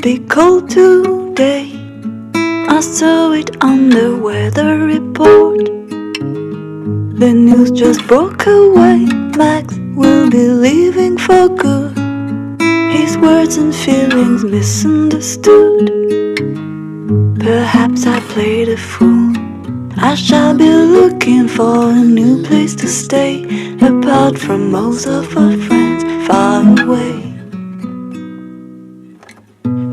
be cold today. I saw it on the weather report. The news just broke away. Max will be leaving for good. His words and feelings misunderstood. Perhaps I played a fool. I shall be looking for a new place to stay, apart from most of our friends, far away.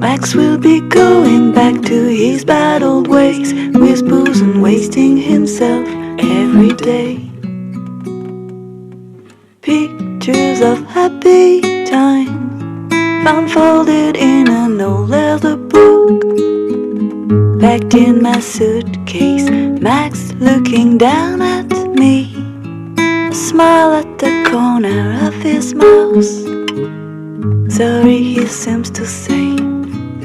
Max will be going back to his bad old ways, with booze and wasting himself every day. Pictures of happy times found folded in an old leather book, packed in my suitcase. Max looking down at me, a smile at the corner of his mouth. Sorry, he seems to say,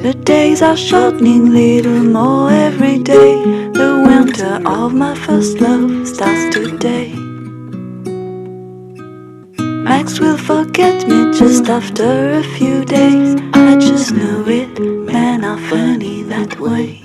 the days are shortening little more every day. The winter of my first love starts today. Max will forget me just after a few days. I just know it, men are funny that way.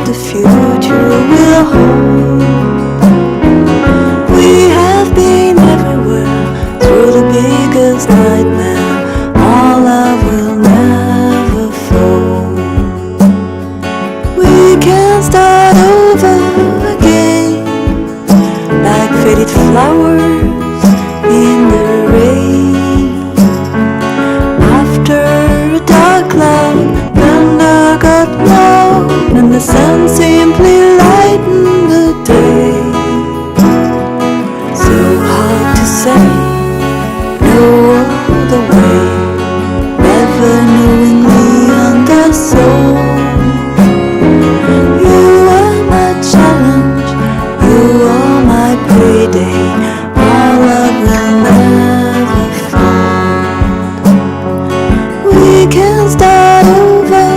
The future will hold. We have been everywhere, through the biggest nightmare. Our love will never fold. We can start over again, like faded flowers in the rain. After a dark cloud, thunder got loud, and the sun simply lightened the day. So hard to say, no other way, never knowingly undersold. You are my challenge, you are my payday. Our love will never fold. We can start over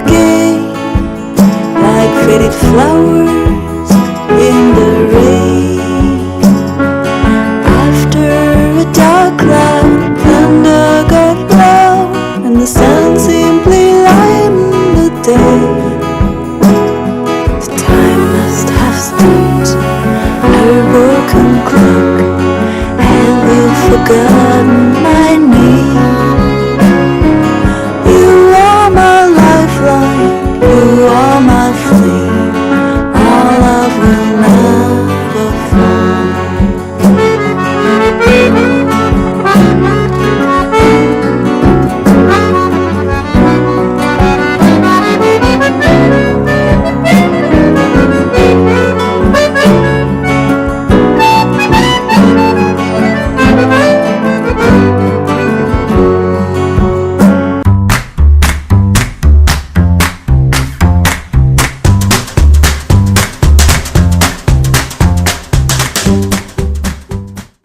again, like faded flowers in the rain. After a dark cloud, thunder got loud, and the sun simply lightened the day.